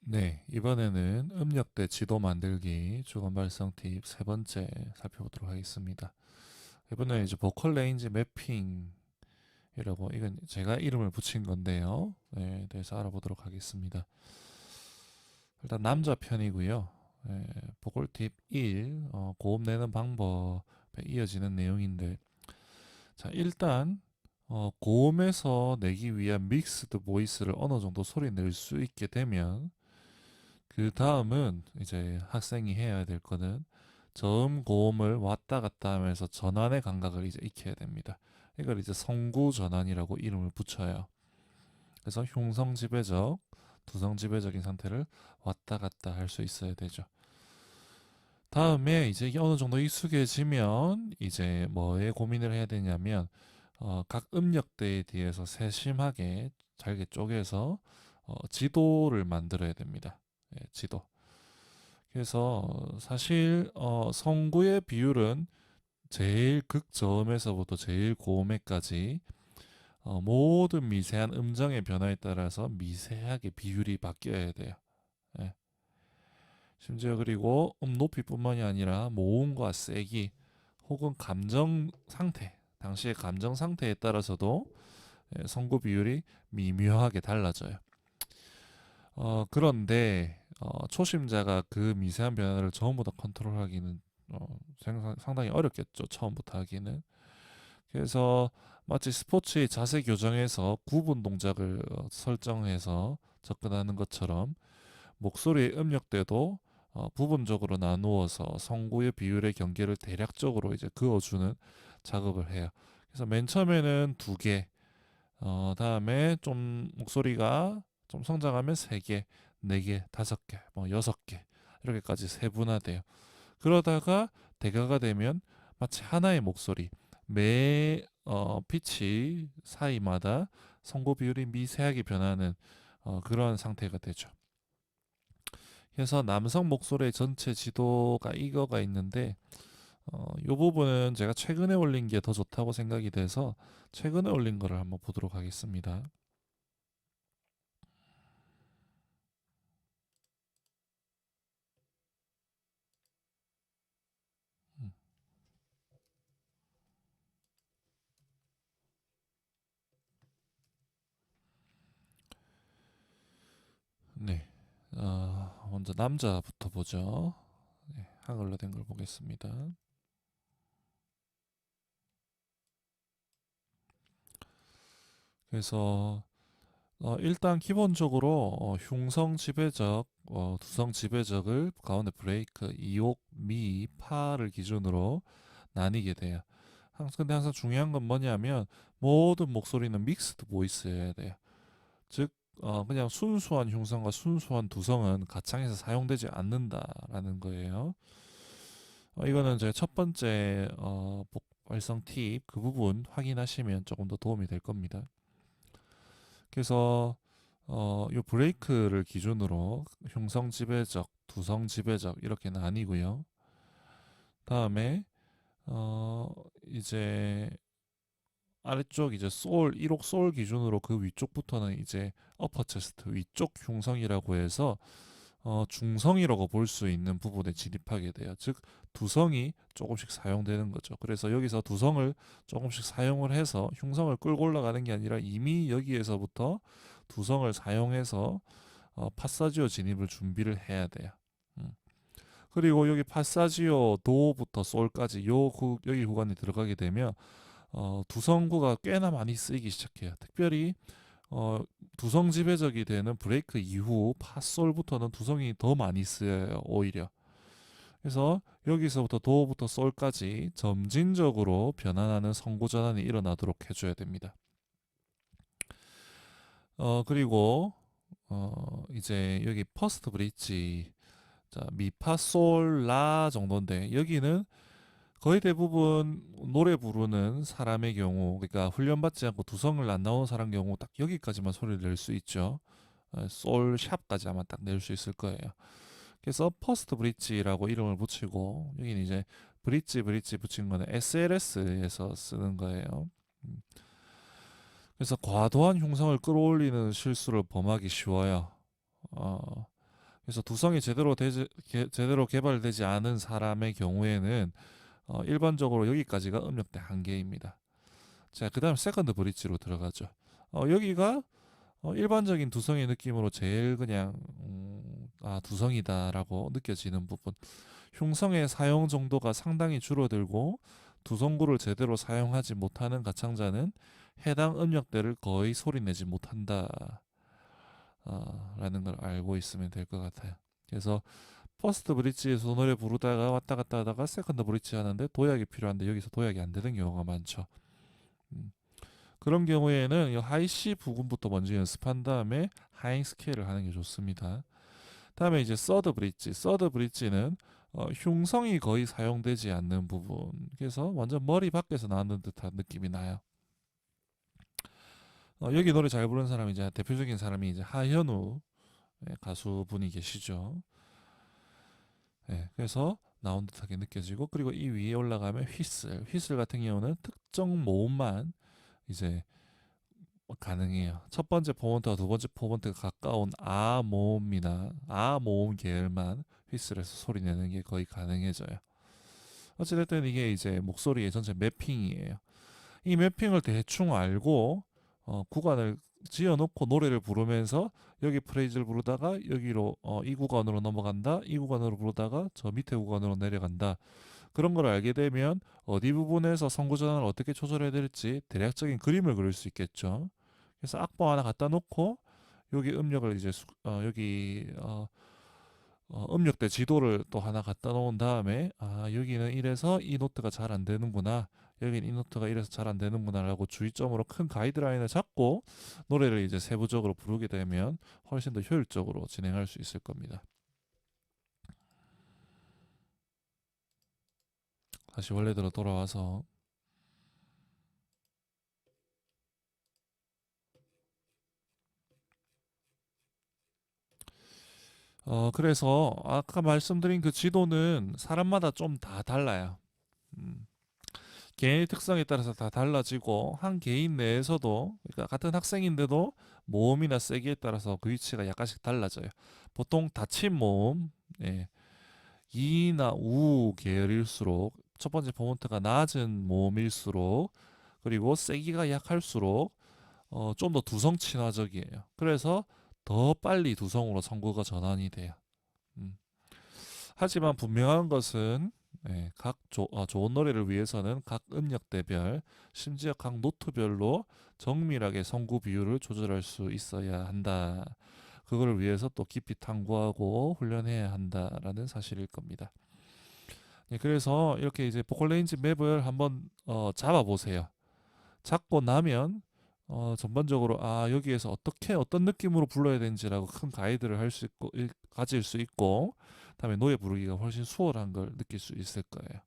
네, 이번에는 음역대 지도 만들기 주간 발성 팁 세 번째 살펴보도록 하겠습니다. 이번에 이제 보컬 레인지 매핑이라고 이건 제가 이름을 붙인 건데요. 네, 대해서 알아보도록 하겠습니다. 일단 남자 편이고요. 네, 보컬 팁 1, 고음 내는 방법에 이어지는 내용인데, 자 일단 고음에서 내기 위한 믹스드 보이스를 어느 정도 소리 낼 수 있게 되면 그 다음은 이제 학생이 해야 될 거는 저음 고음을 왔다 갔다 하면서 전환의 감각을 이제 익혀야 됩니다. 이걸 이제 성구 전환이라고 이름을 붙여요. 그래서 흉성 지배적, 두성 지배적인 상태를 왔다 갔다 할 수 있어야 되죠. 다음에 이제 이게 어느 정도 익숙해지면 이제 뭐에 고민을 해야 되냐면 각 음역대에 대해서 세심하게 잘게 쪼개서 지도를 만들어야 됩니다. 예, 지도. 그래서 사실 성구의 비율은 제일 극저음에서부터 제일 고음에까지 모든 미세한 음정의 변화에 따라서 미세하게 비율이 바뀌어야 돼요. 예. 심지어 그리고 높이뿐만이 아니라 모음과 세기 혹은 감정 상태, 당시의 감정 상태에 따라서도 성구 비율이 미묘하게 달라져요. 그런데 초심자가 그 미세한 변화를 전부 다 컨트롤하기는 상당히 어렵겠죠. 처음부터 하기는. 그래서 마치 스포츠의 자세 교정에서 구분 동작을 설정해서 접근하는 것처럼 목소리의 음역대도 부분적으로 나누어서 성구의 비율의 경계를 대략적으로 이제 그어주는 작업을 해요. 그래서 맨 처음에는 두 개, 다음에 좀 목소리가 좀 성장하면 세 개, 네 개, 다섯 개, 뭐 여섯 개 이렇게까지 세분화돼요. 그러다가 대가가 되면 마치 하나의 목소리, 매 피치 사이마다 성고 비율이 미세하게 변하는 그런 상태가 되죠. 그래서 남성 목소리의 전체 지도가 이거가 있는데 이 부분은 제가 최근에 올린 게 더 좋다고 생각이 돼서 최근에 올린 거를 한번 보도록 하겠습니다. 음, 네, 먼저 남자부터 보죠. 네, 한글로 된 걸 보겠습니다. 그래서 일단 기본적으로 흉성 지배적, 두성 지배적을 가운데 브레이크, 이옥, 미, 파를 기준으로 나뉘게 돼요. 근데 항상 중요한 건 뭐냐면 모든 목소리는 믹스드 보이스여야 돼요. 즉 그냥 순수한 흉성과 순수한 두성은 가창에서 사용되지 않는다라는 거예요. 이거는 제가 첫 번째 발성 팁 그 부분 확인하시면 조금 더 도움이 될 겁니다. 그래서 요 브레이크를 기준으로 흉성 지배적, 두성 지배적 이렇게 나뉘고요. 다음에 이제 아래쪽 이제 솔 1옥 솔 기준으로 그 위쪽부터는 이제 어퍼 체스트 위쪽 흉성이라고 해서 중성이라고 볼 수 있는 부분에 진입하게 돼요. 즉 두성이 조금씩 사용되는 거죠. 그래서 여기서 두성을 조금씩 사용을 해서 흉성을 끌고 올라가는 게 아니라 이미 여기에서부터 두성을 사용해서 파사지오 진입을 준비를 해야 돼요. 음. 그리고 여기 파사지오 도부터 솔까지 여기 구간에 들어가게 되면 두성구가 꽤나 많이 쓰이기 시작해요. 특별히 어, 두성 지배적이 되는 브레이크 이후 파솔부터는 두성이 더 많이 쓰여요. 오히려. 그래서 여기서부터 도부터 솔까지 점진적으로 변환하는 성구 전환이 일어나도록 해줘야 됩니다. 그리고 이제 여기 퍼스트 브릿지 자 미파솔라 정도인데 여기는 거의 대부분 노래 부르는 사람의 경우, 그러니까 훈련받지 않고 두성을 안 나온 사람 경우 딱 여기까지만 소리를 낼 수 있죠. 솔 샵까지 아마 딱 낼 수 있을 거예요. 그래서 퍼스트 브릿지라고 이름을 붙이고 여기는 이제 브릿지 붙인 거는 SLS에서 쓰는 거예요. 음, 그래서 과도한 흉성을 끌어올리는 실수를 범하기 쉬워요. 어, 그래서 두성이 제대로 개발되지 않은 사람의 경우에는 일반적으로 여기까지가 음역대 한계입니다. 자, 그다음 세컨드 브릿지로 들어가죠. 여기가 일반적인 두성의 느낌으로 제일 그냥 두성이다라고 느껴지는 부분. 흉성의 사용 정도가 상당히 줄어들고 두성구를 제대로 사용하지 못하는 가창자는 해당 음역대를 거의 소리내지 못한다. 라는 걸 알고 있으면 될 것 같아요. 그래서 퍼스트 브릿지에서 노래 부르다가 왔다 갔다 하다가 세컨드 브릿지 하는데 도약이 필요한데 여기서 도약이 안 되는 경우가 많죠. 음, 그런 경우에는 이 하이 C 부분부터 먼저 연습한 다음에 하잉 스케일을 하는 게 좋습니다. 다음에 이제 서드 브릿지. 서드 브릿지는 흉성이 거의 사용되지 않는 부분. 그래서 완전 머리 밖에서 나는 듯한 느낌이 나요. 여기 노래 잘 부르는 사람이 이제 대표적인 사람이 이제 하현우 가수분이 계시죠. 그래서 나온 듯하게 느껴지고 그리고 이 위에 올라가면 휘슬 같은 경우는 특정 모음만 이제 가능해요. 첫 번째 포먼트와 두 번째 포먼트가 가까운 아 모음이나 아 모음 계열만 휘슬에서 소리 내는 게 거의 가능해져요. 어찌됐든 이게 이제 목소리의 전체 매핑이에요. 이 매핑을 대충 알고 구간을 지어놓고 노래를 부르면서 여기 프레이즈를 부르다가 여기로 이 구간으로 넘어간다. 이 구간으로 부르다가 저 밑에 구간으로 내려간다. 그런 걸 알게 되면 어디 부분에서 선구 전환을 어떻게 조절해야 될지 대략적인 그림을 그릴 수 있겠죠. 그래서 악보 하나 갖다 놓고 여기 음력을 이제 음력대 지도를 또 하나 갖다 놓은 다음에 여기는 이래서 이 노트가 잘 안 되는구나. 여기는 이 노트가 이래서 잘 안 되는구나라고 주의점으로 큰 가이드라인을 잡고 노래를 이제 세부적으로 부르게 되면 훨씬 더 효율적으로 진행할 수 있을 겁니다. 다시 원래대로 돌아와서 그래서 아까 말씀드린 그 지도는 사람마다 좀 다 달라요. 음, 개인의 특성에 따라서 다 달라지고 한 개인 내에서도 그러니까 같은 학생인데도 모음이나 세기에 따라서 그 위치가 약간씩 달라져요. 보통 닫힌 모음, 예, 이나 우 계열일수록 첫 번째 포먼트가 낮은 모음일수록 그리고 세기가 약할수록 좀 더 두성 친화적이에요. 그래서 더 빨리 두성으로 선구가 전환이 돼요. 음. 하지만 분명한 것은 좋은 노래를 위해서는 각 음역대별 심지어 각 노트별로 정밀하게 성구 비율을 조절할 수 있어야 한다. 그거를 위해서 또 깊이 탐구하고 훈련해야 한다라는 사실일 겁니다. 그래서 이렇게 이제 보컬 레인지 맵을 한번 잡아보세요. 잡고 나면 전반적으로 여기에서 어떻게 어떤 느낌으로 불러야 되는지라고 큰 가이드를 할 수 있고 가질 수 있고 그다음에 노래 부르기가 훨씬 수월한 걸 느낄 수 있을 거예요.